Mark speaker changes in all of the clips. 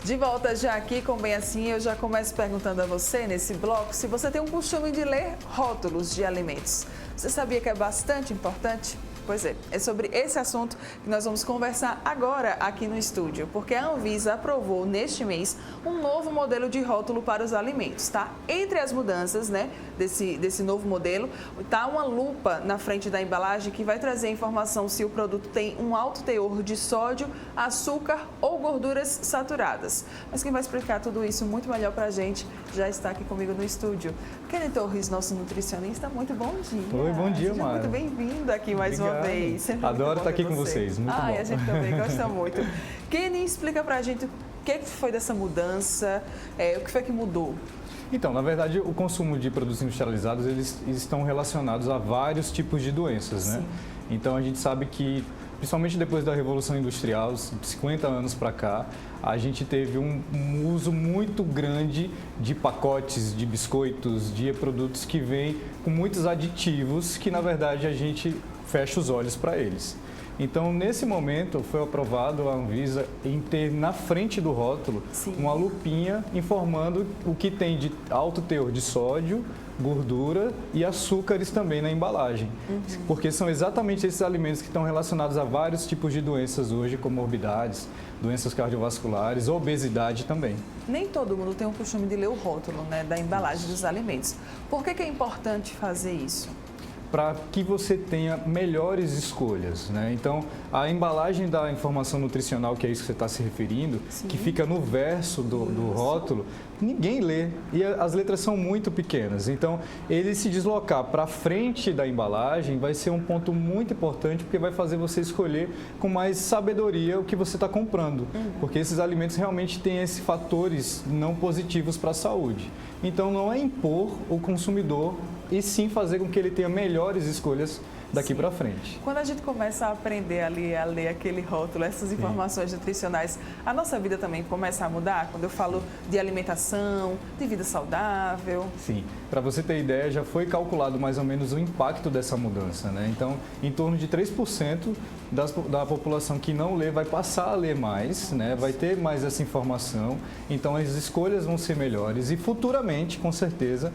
Speaker 1: De volta já aqui com Bem Assim, eu já começo perguntando a você nesse bloco se você tem um costume de ler rótulos de alimentos. Você sabia que é bastante importante? Pois é sobre esse assunto que nós vamos conversar agora aqui no estúdio, porque a Anvisa aprovou neste mês um novo modelo de rótulo para os alimentos, tá? Entre as mudanças, né, desse novo modelo, tá uma lupa na frente da embalagem que vai trazer informação se o produto tem um alto teor de sódio, açúcar ou gorduras saturadas. Mas quem vai explicar tudo isso muito melhor pra gente já está aqui comigo no estúdio. Kenny Torres, nosso nutricionista, muito bom dia.
Speaker 2: Oi, bom dia,
Speaker 1: Seja
Speaker 2: Mara.
Speaker 1: muito bem-vindo aqui mais uma vez.
Speaker 2: Sempre adoro estar aqui com vocês, muito bom.
Speaker 1: A gente também gosta muito. Kenny, explica pra gente o que foi dessa mudança, o que foi que mudou?
Speaker 2: Então, na verdade, o consumo de produtos industrializados, eles estão relacionados a vários tipos de doenças, né? Então, a gente sabe que, principalmente depois da Revolução Industrial, 50 anos para cá, a gente teve um uso muito grande de pacotes, de biscoitos, de produtos que vêm com muitos aditivos que, na verdade, a gente fecha os olhos para eles. Então, nesse momento, foi aprovado a Anvisa em ter na frente do rótulo uma lupinha informando o que tem de alto teor de sódio, gordura e açúcares também na embalagem. Porque são exatamente esses alimentos que estão relacionados a vários tipos de doenças hoje, comorbidades, doenças cardiovasculares, obesidade também.
Speaker 1: Nem todo mundo tem o costume de ler o rótulo, né, da embalagem dos alimentos. Por que é importante fazer isso?
Speaker 2: Para que você tenha melhores escolhas, né? Então, a embalagem da informação nutricional, que é isso que você está se referindo, que fica no verso do rótulo, ninguém lê e as letras são muito pequenas. Então, ele se deslocar para frente da embalagem vai ser um ponto muito importante, porque vai fazer você escolher com mais sabedoria o que você está comprando, porque esses alimentos realmente têm esses fatores não positivos para a saúde. Então, não é impor o consumidor e sim fazer com que ele tenha melhores escolhas daqui para frente.
Speaker 1: Quando a gente começa a aprender ali a ler aquele rótulo, essas informações nutricionais, a nossa vida também começa a mudar? Quando eu falo de alimentação, de vida saudável?
Speaker 2: Sim. Para você ter ideia, já foi calculado mais ou menos o impacto dessa mudança, né? Então, em torno de 3% da população que não lê vai passar a ler mais, né? Vai ter mais essa informação. Então, as escolhas vão ser melhores e futuramente, com certeza,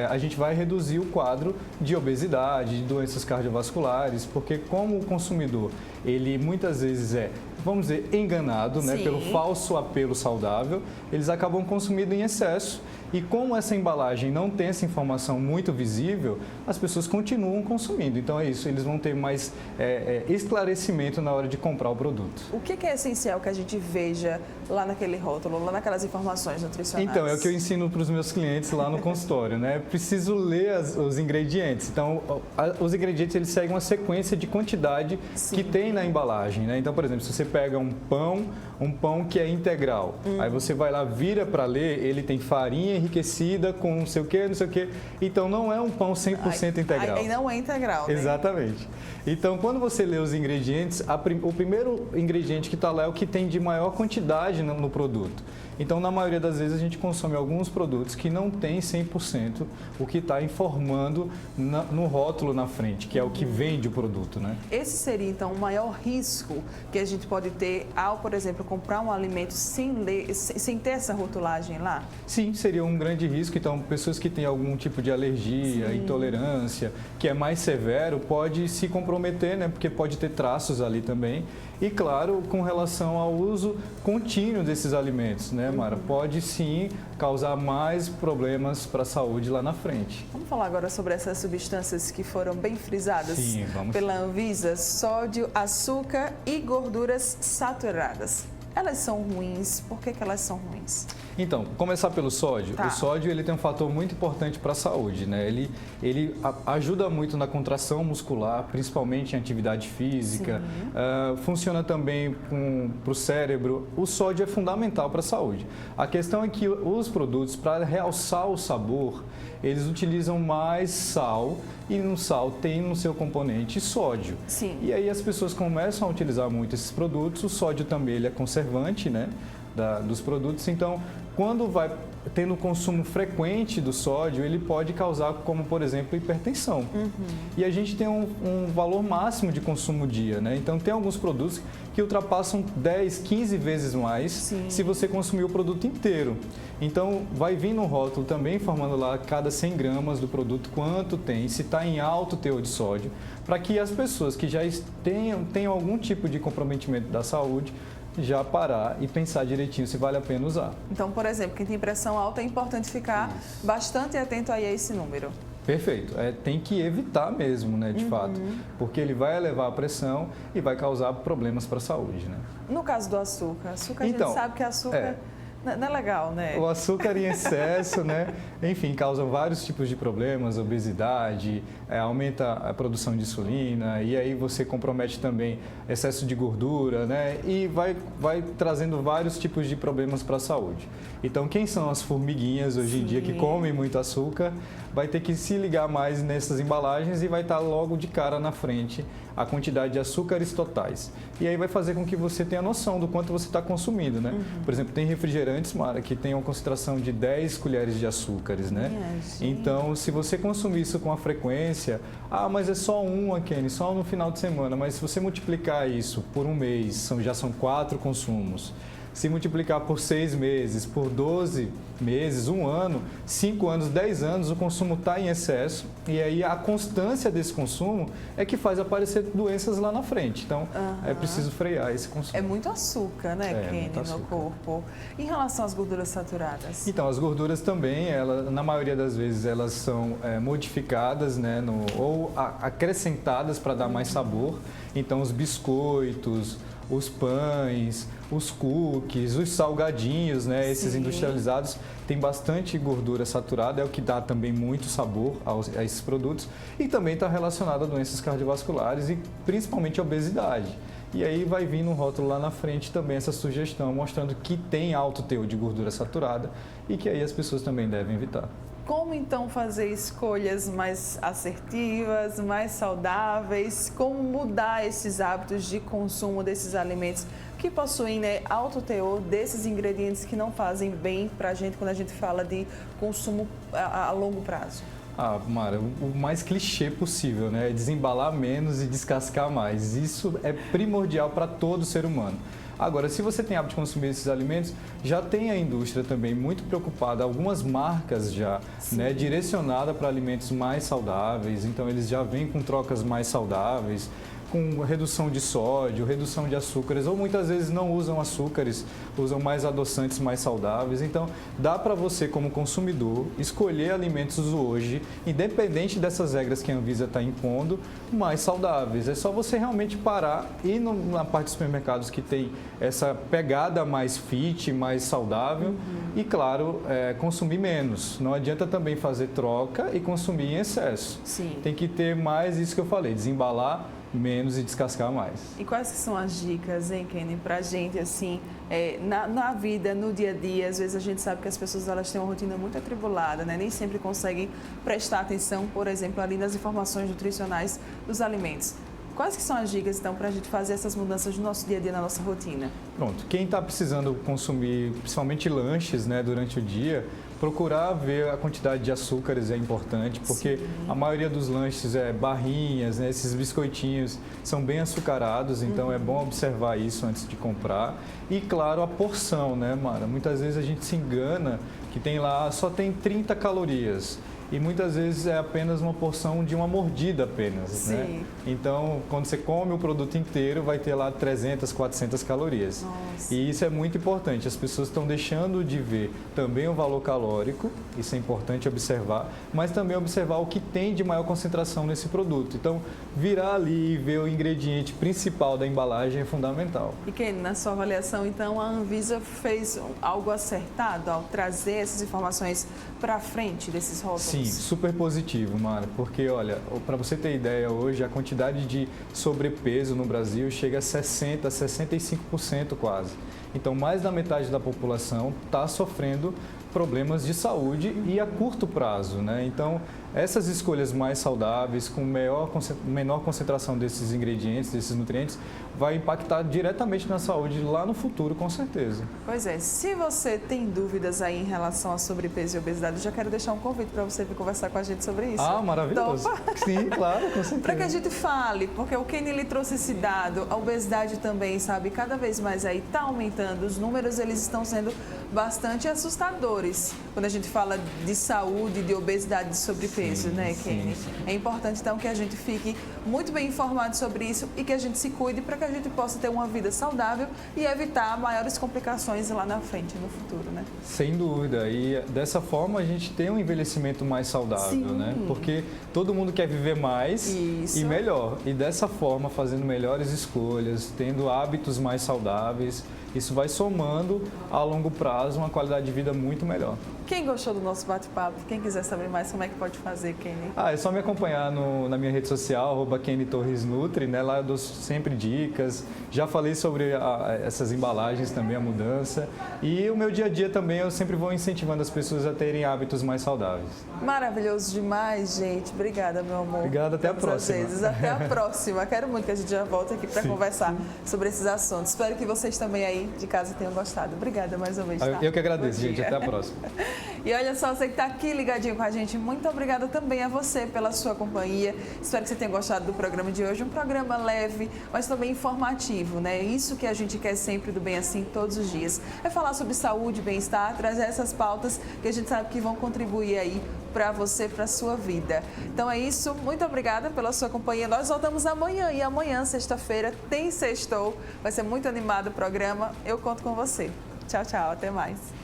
Speaker 2: a gente vai reduzir o quadro de obesidade, de doenças cardiovasculares, porque como o consumidor, ele muitas vezes vamos dizer, enganado, né, pelo falso apelo saudável, eles acabam consumindo em excesso. E como essa embalagem não tem essa informação muito visível, as pessoas continuam consumindo. Então é isso, eles vão ter mais esclarecimento na hora de comprar o produto.
Speaker 1: O que é essencial que a gente veja lá naquele rótulo, lá naquelas informações nutricionais?
Speaker 2: Então, é o que eu ensino para os meus clientes lá no consultório, né? Preciso ler os ingredientes. Então, os ingredientes, eles seguem uma sequência de quantidade que tem na embalagem, né? Então, por exemplo, se você pega um pão que é integral, aí você vai lá, vira para ler, ele tem farinha enriquecida com não sei o que. Então, não é um pão 100% integral.
Speaker 1: Aí não é integral, né?
Speaker 2: Exatamente. Então, quando você lê os ingredientes, o primeiro ingrediente que está lá é o que tem de maior quantidade no produto. Então, na maioria das vezes, a gente consome alguns produtos que não tem 100% o que está informando no rótulo na frente, que é o que vende o produto, né?
Speaker 1: Esse seria, então, o maior risco que a gente pode ter ao, por exemplo, comprar um alimento sem ter essa rotulagem lá?
Speaker 2: Sim, seria um grande risco. Então, pessoas que têm algum tipo de alergia, intolerância, que é mais severo, pode se comprometer, né? Porque pode ter traços ali também. E, claro, com relação ao uso contínuo desses alimentos, né, Mara? Pode, sim, causar mais problemas para a saúde lá na frente.
Speaker 1: Vamos falar agora sobre essas substâncias que foram bem frisadas pela Anvisa: sódio, açúcar e gorduras saturadas. Elas são ruins? Por que elas são ruins?
Speaker 2: Então, começar pelo sódio. O sódio, ele tem um fator muito importante para a saúde, né? Ele ajuda muito na contração muscular, principalmente em atividade física. Funciona também para o cérebro. O sódio é fundamental para a saúde. A questão é que os produtos, para realçar o sabor, eles utilizam mais sal e no sal tem no seu componente sódio. E aí as pessoas começam a utilizar muito esses produtos. O sódio também ele é conservante, né? dos produtos. Então, quando vai tendo consumo frequente do sódio, ele pode causar, como por exemplo, hipertensão. E a gente tem um valor máximo de consumo dia, né? Então, tem alguns produtos que ultrapassam 10, 15 vezes mais se você consumir o produto inteiro. Então, vai vir no rótulo também informando lá cada 100 gramas do produto quanto tem, se está em alto teor de sódio, para que as pessoas que já tenham algum tipo de comprometimento da saúde já parar e pensar direitinho se vale a pena usar.
Speaker 1: Então, por exemplo, quem tem pressão alta é importante ficar bastante atento aí a esse número.
Speaker 2: Perfeito. Tem que evitar mesmo, né, de fato, porque ele vai elevar a pressão e vai causar problemas para a saúde, né?
Speaker 1: No caso do açúcar, a gente sabe que açúcar não é legal, né?
Speaker 2: O açúcar em excesso, né? Enfim, causa vários tipos de problemas, obesidade, aumenta a produção de insulina e aí você compromete também excesso de gordura, né? E vai trazendo vários tipos de problemas para a saúde. Então, quem são as formiguinhas hoje em dia que comem muito açúcar, vai ter que se ligar mais nessas embalagens e vai estar logo de cara na frente a quantidade de açúcares totais. E aí vai fazer com que você tenha noção do quanto você está consumindo, né? Por exemplo, tem refrigerantes, Mara, que tem uma concentração de 10 colheres de açúcares, né? Então, se você consumir isso com a frequência, mas é só uma, Kenny, só no final de semana, mas se você multiplicar isso por um mês, já são 4 consumos. Se multiplicar por 6 meses, por 12 meses, 1 ano, 5 anos, 10 anos, o consumo está em excesso e aí a constância desse consumo é que faz aparecer doenças lá na frente. Então, é preciso frear esse consumo.
Speaker 1: É muito açúcar, né, Kenny, no corpo. Em relação às gorduras saturadas?
Speaker 2: Então, as gorduras também, na maioria das vezes, elas são modificadas, né, ou acrescentadas para dar mais sabor. Então, os biscoitos, os pães, os cookies, os salgadinhos, né? Esses industrializados têm bastante gordura saturada, é o que dá também muito sabor a esses produtos e também está relacionado a doenças cardiovasculares e principalmente a obesidade. E aí vai vir no rótulo lá na frente também essa sugestão mostrando que tem alto teor de gordura saturada e que aí as pessoas também devem evitar.
Speaker 1: Como então fazer escolhas mais assertivas, mais saudáveis? Como mudar esses hábitos de consumo desses alimentos que possuem, né, alto teor desses ingredientes que não fazem bem para a gente quando a gente fala de consumo a longo prazo?
Speaker 2: Mara, o mais clichê possível, né? É desembalar menos e descascar mais. Isso é primordial para todo ser humano. Agora, se você tem hábito de consumir esses alimentos, já tem a indústria também muito preocupada, algumas marcas já, né, direcionada para alimentos mais saudáveis, então eles já vêm com trocas mais saudáveis, com redução de sódio, redução de açúcares, ou muitas vezes não usam açúcares, usam mais adoçantes mais saudáveis. Então, dá para você, como consumidor, escolher alimentos hoje, independente dessas regras que a Anvisa está impondo, mais saudáveis. É só você realmente parar e ir na parte dos supermercados que tem essa pegada mais fit, mais saudável e, claro, consumir menos. Não adianta também fazer troca e consumir em excesso. Tem que ter mais isso que eu falei, desembalar menos e descascar mais.
Speaker 1: E quais que são as dicas, hein, Kenny, pra gente, assim, na vida, no dia a dia? Às vezes a gente sabe que as pessoas, elas têm uma rotina muito atribulada, né? Nem sempre conseguem prestar atenção, por exemplo, ali nas informações nutricionais dos alimentos. Quais que são as dicas, então, para a gente fazer essas mudanças no nosso dia a dia, na nossa rotina?
Speaker 2: Pronto. Quem está precisando consumir, principalmente lanches, né, durante o dia, procurar ver a quantidade de açúcares é importante, porque a maioria dos lanches barrinhas, né, esses biscoitinhos são bem açucarados, então é bom observar isso antes de comprar. E, claro, a porção, né, Mara? Muitas vezes a gente se engana que tem lá, só tem 30 calorias. E muitas vezes é apenas uma porção de uma mordida apenas, né? Então, quando você come o produto inteiro, vai ter lá 300, 400 calorias.
Speaker 1: Nossa.
Speaker 2: E isso é muito importante. As pessoas estão deixando de ver também o valor calórico, isso é importante observar, mas também observar o que tem de maior concentração nesse produto. Então, virar ali e ver o ingrediente principal da embalagem é fundamental.
Speaker 1: E Kenny, na sua avaliação, então, a Anvisa fez algo acertado ao trazer essas informações para frente desses rótulos?
Speaker 2: Sim, super positivo, Mara, porque olha, para você ter ideia, hoje a quantidade de sobrepeso no Brasil chega a 60%, 65% quase. Então, mais da metade da população está sofrendo problemas de saúde e a curto prazo, né? Então, essas escolhas mais saudáveis, com menor concentração desses ingredientes, desses nutrientes, vai impactar diretamente na saúde lá no futuro, com certeza.
Speaker 1: Pois é, se você tem dúvidas aí em relação a sobrepeso e obesidade, eu já quero deixar um convite para você vir conversar com a gente sobre isso.
Speaker 2: Ah, maravilhoso.
Speaker 1: Topa?
Speaker 2: Sim, claro, com certeza.
Speaker 1: Para que a gente fale, porque o Kenny ele trouxe esse dado, a obesidade também, sabe, cada vez mais aí está aumentando, os números eles estão sendo bastante assustadores quando a gente fala de saúde, de obesidade, de sobrepeso, né, Kenny?
Speaker 2: Sim.
Speaker 1: É importante então que a gente fique muito bem informado sobre isso e que a gente se cuide para que a gente possa ter uma vida saudável e evitar maiores complicações lá na frente, no futuro, né?
Speaker 2: Sem dúvida. E dessa forma a gente tem um envelhecimento mais saudável,
Speaker 1: Sim.
Speaker 2: né? Porque todo mundo quer viver mais e melhor. E dessa forma, fazendo melhores escolhas, tendo hábitos mais saudáveis, isso vai somando a longo prazo uma qualidade de vida muito melhor.
Speaker 1: Quem gostou do nosso bate-papo, quem quiser saber mais, como é que pode fazer, Kenny?
Speaker 2: É só me acompanhar na minha rede social, @KennyTorresNutri, né? Lá eu dou sempre dicas. Já falei sobre essas embalagens também, a mudança. E o meu dia a dia também, eu sempre vou incentivando as pessoas a terem hábitos mais saudáveis.
Speaker 1: Maravilhoso demais, gente. Obrigada, meu amor.
Speaker 2: Obrigado, até a próxima.
Speaker 1: Até a próxima. Quero muito que a gente já volte aqui para conversar sobre esses assuntos. Espero que vocês também aí de casa tenham gostado. Obrigada mais uma vez. Tá?
Speaker 2: Eu que agradeço, gente. Até a próxima.
Speaker 1: E olha só, você que está aqui ligadinho com a gente, muito obrigada também a você pela sua companhia. Espero que você tenha gostado do programa de hoje. Um programa leve, mas também informativo, né? Isso que a gente quer sempre do Bem Assim todos os dias. É falar sobre saúde, bem-estar, trazer essas pautas que a gente sabe que vão contribuir aí para você, para a sua vida. Então é isso, muito obrigada pela sua companhia. Nós voltamos amanhã e amanhã, sexta-feira, tem Sextou. Vai ser muito animado o programa. Eu conto com você. Tchau, tchau, até mais.